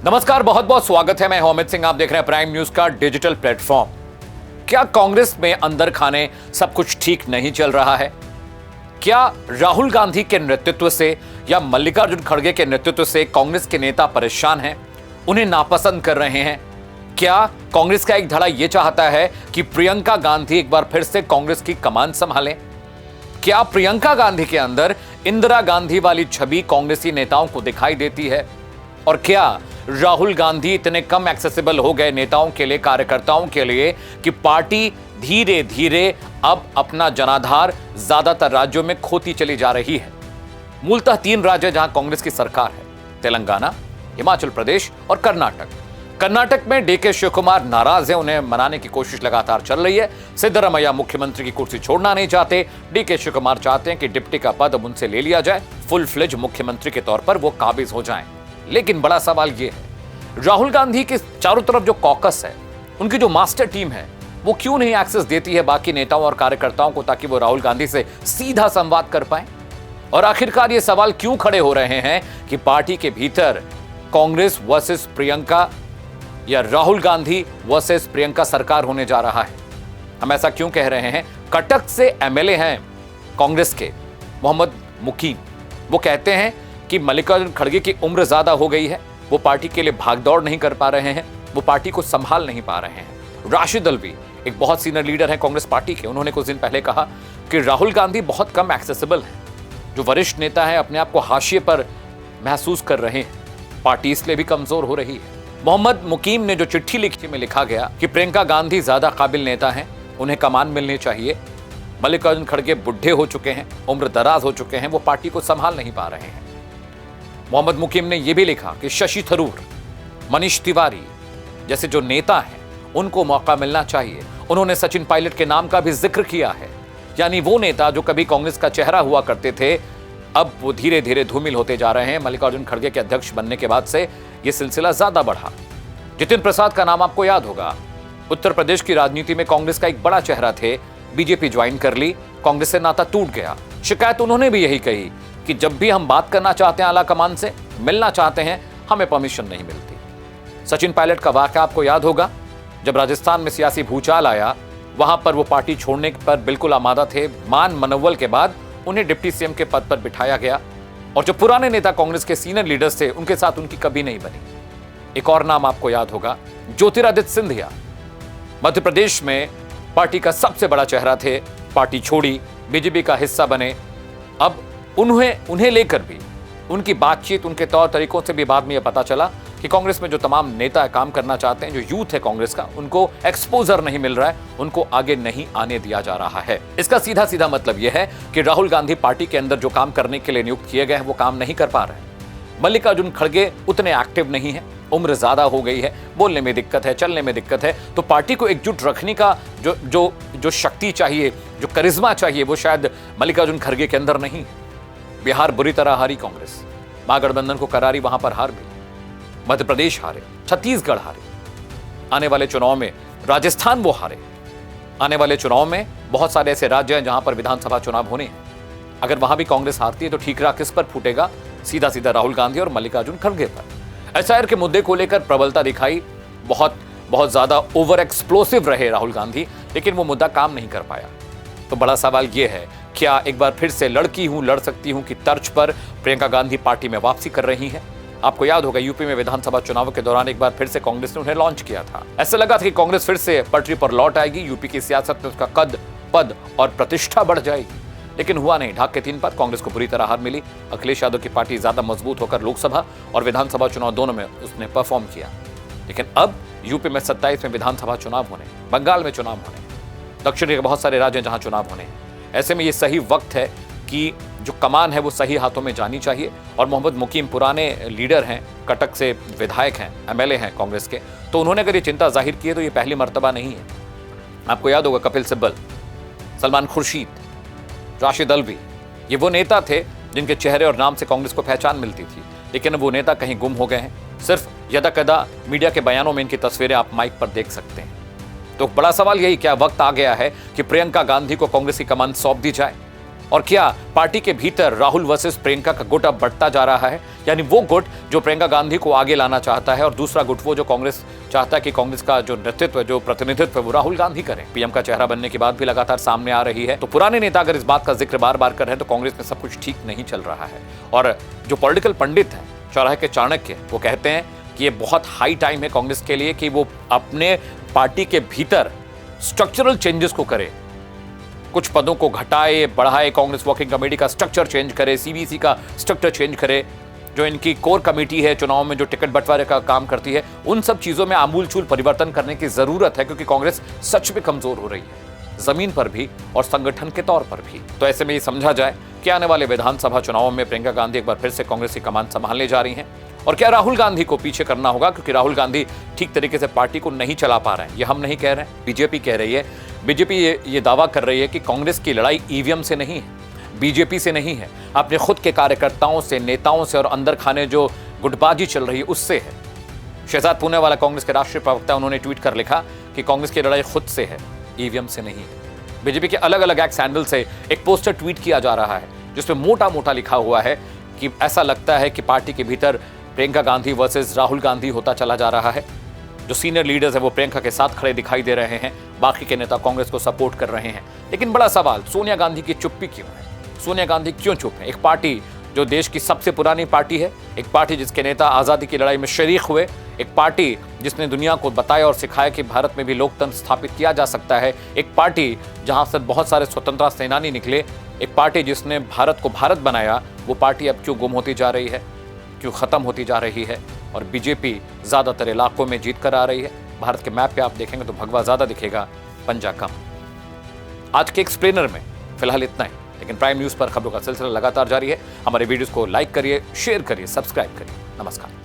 नमस्कार, बहुत बहुत स्वागत है। मैं हूं अमित सिंह, आप देख रहे हैं प्राइम न्यूज का डिजिटल प्लेटफॉर्म। क्या कांग्रेस में अंदर खाने सब कुछ ठीक नहीं चल रहा है? क्या राहुल गांधी के नेतृत्व से या मल्लिकार्जुन खड़गे के नेतृत्व से कांग्रेस के नेता परेशान हैं, उन्हें नापसंद कर रहे हैं? क्या कांग्रेस का एक धड़ा यह चाहता है कि प्रियंका गांधी एक बार फिर से कांग्रेस की कमान संभालें? क्या प्रियंका गांधी के अंदर इंदिरा गांधी वाली छवि कांग्रेसी नेताओं को दिखाई देती है? और क्या राहुल गांधी इतने कम एक्सेसिबल हो गए नेताओं के लिए, कार्यकर्ताओं के लिए, कि पार्टी धीरे धीरे अब अपना जनाधार ज्यादातर राज्यों में खोती चली जा रही है? मूलतः 3 राज्य जहां कांग्रेस की सरकार है, तेलंगाना, हिमाचल प्रदेश और कर्नाटक। कर्नाटक में डीके शिव कुमार नाराज है, उन्हें मनाने की कोशिश लगातार चल रही है। सिद्धरामैया मुख्यमंत्री की कुर्सी छोड़ना नहीं चाहते। डीके शिव कुमार चाहते हैं कि डिप्टी का पद अब उनसे ले लिया जाए, फुल फ्लेज मुख्यमंत्री के तौर पर वो काबिज हो जाएं। लेकिन बड़ा सवाल यह है, राहुल गांधी के चारों तरफ जो कॉकस है, उनकी जो मास्टर टीम है, वो क्यों नहीं एक्सेस देती है बाकी नेताओं और कार्यकर्ताओं को, ताकि वो राहुल गांधी से सीधा संवाद कर पाए? और आखिरकार ये सवाल क्यों खड़े हो रहे हैं कि पार्टी के भीतर कांग्रेस वर्सेस प्रियंका या राहुल गांधी वर्सेस प्रियंका सरकार होने जा रहा है? हम ऐसा क्यों कह रहे हैं? कटक से एमएलए हैं कांग्रेस के मोहम्मद मुकीम, वो कहते हैं कि मल्लिकार्जुन खड़गे की उम्र ज्यादा हो गई है, वो पार्टी के लिए भागदौड़ नहीं कर पा रहे हैं, वो पार्टी को संभाल नहीं पा रहे हैं। राशिद अल्वी एक बहुत सीनियर लीडर है कांग्रेस पार्टी के, उन्होंने कुछ दिन पहले कहा कि राहुल गांधी बहुत कम एक्सेसिबल है, जो वरिष्ठ नेता है अपने आप को हाशिए पर महसूस कर रहे हैं, पार्टी इसलिए भी कमजोर हो रही है। मोहम्मद मुकीम ने जो चिट्ठी लिखी में लिखा गया कि प्रियंका गांधी ज्यादा काबिल नेता हैं, उन्हें कमान मिलनी चाहिए, मल्लिकार्जुन खड़गे बुढ़े हो चुके हैं, उम्र दराज हो चुके हैं, वो पार्टी को संभाल नहीं पा रहे हैं। मोहम्मद मुकीम ने यह भी लिखा कि शशि थरूर, मनीष तिवारी जैसे जो नेता हैं, उनको मौका मिलना चाहिए। उन्होंने सचिन पायलट के नाम का भी जिक्र किया है, यानी वो नेता जो कभी कांग्रेस का चेहरा हुआ करते थे, अब वो धीरे धीरे धूमिल होते जा रहे हैं। मल्लिकार्जुन खड़गे के अध्यक्ष बनने के बाद से यह सिलसिला ज्यादा बढ़ा। जितिन प्रसाद का नाम आपको याद होगा, उत्तर प्रदेश की राजनीति में कांग्रेस का एक बड़ा चेहरा थे, बीजेपी ज्वाइन कर ली, कांग्रेस से नाता टूट गया। शिकायत उन्होंने भी यही कही कि जब भी हम बात करना चाहते हैं आला कमान से, मिलना चाहते हैं, हमें परमिशन नहीं मिलती। सचिन पायलट का वाकया आपको याद होगा, जब राजस्थान में सियासी भूचाल आया, वहां पर वो पार्टी छोड़ने पर बिल्कुल आमादा थे। मान मनोवल के बाद उन्हें डिप्टी सीएम के पद पर बिठाया गया, और जो पुराने नेता कांग्रेस के सीनियर लीडर्स थे, उनके साथ उनकी कभी नहीं बनी। एक और नाम आपको याद होगा, ज्योतिरादित्य सिंधिया, मध्य प्रदेश में पार्टी का सबसे बड़ा चेहरा थे, पार्टी छोड़ी, बीजेपी का हिस्सा बने। अब उन्हें लेकर भी, उनकी बातचीत, उनके तौर तरीकों से भी बाद में यह पता चला कि कांग्रेस में जो तमाम नेता काम करना चाहते हैं, जो यूथ है कांग्रेस का, उनको एक्सपोजर नहीं मिल रहा है, उनको आगे नहीं आने दिया जा रहा है। इसका सीधा सीधा मतलब यह है कि राहुल गांधी पार्टी के अंदर जो काम करने के लिए नियुक्त किए गए हैं, वो काम नहीं कर पा रहे हैं। मल्लिकार्जुन खड़गे उतने एक्टिव नहीं है, उम्र ज्यादा हो गई है, बोलने में दिक्कत है, चलने में दिक्कत है, तो पार्टी को एकजुट रखने का जो शक्ति चाहिए, जो करिश्मा चाहिए, वो शायद मल्लिकार्जुन खड़गे के अंदर नहीं है। बिहार बुरी तरह हारी कांग्रेस, महागठबंधन को करारी वहां पर हार भी, मध्य प्रदेश हारे, छत्तीसगढ़ हारे, आने वाले चुनाव में राजस्थान वो हारे। आने वाले चुनाव में बहुत सारे ऐसे राज्य हैं जहां पर विधानसभा चुनाव होने हैं, अगर वहां भी कांग्रेस हारती है तो ठीकरा किस पर फूटेगा? सीधा सीधा राहुल गांधी और मल्लिकार्जुन खड़गे पर। एसआईआर के मुद्दे को लेकर प्रबलता दिखाई, बहुत ज्यादा ओवर एक्सप्लोसिव रहे राहुल गांधी, लेकिन वो मुद्दा काम नहीं कर पाया। तो बड़ा सवाल यह है, क्या एक बार फिर से लड़ सकती हूं की तर्ज पर प्रियंका गांधी पार्टी में वापसी कर रही हैं? आपको याद होगा, यूपी में विधानसभा चुनाव के दौरान एक बार फिर से कांग्रेस ने उन्हें लॉन्च किया था। ऐसा लगा था कि कांग्रेस फिर से पटरी पर लौट आएगी, यूपी की सियासत में उसका कद, पद और प्रतिष्ठा बढ़ जाएगी, लेकिन हुआ नहीं। ढाक के 3 पर कांग्रेस को बुरी तरह हार मिली। अखिलेश यादव की पार्टी ज्यादा मजबूत होकर लोकसभा और विधानसभा चुनाव दोनों में उसने परफॉर्म किया, लेकिन अब यूपी में 27 में विधानसभा चुनाव होने, बंगाल में चुनाव होने, दक्षिण के बहुत सारे राज्य जहां चुनाव होने, ऐसे में ये सही वक्त है कि जो कमान है वो सही हाथों में जानी चाहिए। और मोहम्मद मुकीम पुराने लीडर हैं, कटक से विधायक हैं, एमएलए हैं कांग्रेस के, तो उन्होंने अगर ये चिंता जाहिर की है तो ये पहली मर्तबा नहीं है। आपको याद होगा, कपिल सिब्बल, सलमान खुर्शीद, राशिद अल्वी, ये वो नेता थे जिनके चेहरे और नाम से कांग्रेस को पहचान मिलती थी, लेकिन वो नेता कहीं गुम हो गए हैं। सिर्फ यदा कदा मीडिया के बयानों में इनकी तस्वीरें आप माइक पर देख सकते हैं। तो बड़ा सवाल यही, क्या वक्त आ गया है कि प्रियंका गांधी को कांग्रेस की कमान सौंप दी जाए? और क्या पार्टी के भीतर राहुल वर्सेस प्रियंका का गुट अब बढ़ता जा रहा है, यानी वो गुट जो प्रियंका गांधी को आगे लाना चाहता है और दूसरा गुट वो जो कांग्रेस चाहता है कि कांग्रेस का जो नेतृत्व, जो प्रतिनिधित्व है वो राहुल गांधी करें। पीएम का चेहरा बनने की बात भी लगातार सामने आ रही है। तो पुराने नेता अगर इस बात का जिक्र बार बार कर रहे हैं तो कांग्रेस में सब कुछ ठीक नहीं चल रहा है। और जो पॉलिटिकल पंडित हैं, चौराहे के चाणक्य, वो कहते हैं कि ये बहुत हाई टाइम है कांग्रेस के लिए कि वो अपने पार्टी के भीतर स्ट्रक्चरल चेंजेस को करे, कुछ पदों को घटाए बढ़ाए, कांग्रेस वर्किंग कमेटी का स्ट्रक्चर चेंज करे, सीवीसी का स्ट्रक्चर चेंज करे, जो इनकी कोर कमेटी है चुनाव में जो टिकट बंटवारे का काम करती है, उन सब चीजों में आमूलचूल परिवर्तन करने की जरूरत है, क्योंकि कांग्रेस सच में कमजोर हो रही है, जमीन पर भी और संगठन के तौर पर भी। तो ऐसे में ये समझा जाए कि आने वाले विधानसभा चुनाव में प्रियंका गांधी एक बार फिर से कांग्रेस की कमान संभालने जा रही हैं, और क्या राहुल गांधी को पीछे करना होगा, क्योंकि राहुल गांधी ठीक तरीके से पार्टी को नहीं चला पा रहे हैं। ये हम नहीं कह रहे हैं, बीजेपी कह रही है। बीजेपी ये दावा कर रही है कि कांग्रेस की लड़ाई ईवीएम से नहीं है, बीजेपी से नहीं है, अपने खुद के कार्यकर्ताओं से, नेताओं से और अंदर खाने जो गुटबाजी चल रही है उससे है। शहजाद पूनावाला कांग्रेस के राष्ट्रीय प्रवक्ता, उन्होंने ट्वीट कर लिखा कि कांग्रेस की लड़ाई खुद से है, ईवीएम से नहीं है। बीजेपी के अलग अलग एक्स हैंडल से एक पोस्टर ट्वीट किया जा रहा है जिसमें मोटा मोटा लिखा हुआ है कि ऐसा लगता है कि पार्टी के भीतर प्रियंका गांधी वर्सेस राहुल गांधी होता चला जा रहा है। जो सीनियर लीडर्स है वो प्रियंका के साथ खड़े दिखाई दे रहे हैं, बाकी के नेता कांग्रेस को सपोर्ट कर रहे हैं। लेकिन बड़ा सवाल, सोनिया गांधी की चुप्पी क्यों है? सोनिया गांधी क्यों चुप है? एक पार्टी जो देश की सबसे पुरानी पार्टी है, एक पार्टी जिसके नेता आज़ादी की लड़ाई में शरीक हुए, एक पार्टी जिसने दुनिया को बताया और सिखाया कि भारत में भी लोकतंत्र स्थापित किया जा सकता है, एक पार्टी जहां से बहुत सारे स्वतंत्रता सेनानी निकले, एक पार्टी जिसने भारत को भारत बनाया, वो पार्टी अब क्यों गुम होती जा रही है, क्यों खत्म होती जा रही है? और बीजेपी ज्यादातर इलाकों में जीत कर आ रही है। भारत के मैप पे आप देखेंगे तो भगवा ज्यादा दिखेगा, पंजा कम। आज के एक्सप्लेनर में फिलहाल इतना ही, लेकिन प्राइम न्यूज पर खबरों का सिलसिला लगातार जारी है। हमारे वीडियोस को लाइक करिए, शेयर करिए, सब्सक्राइब करिए। नमस्कार।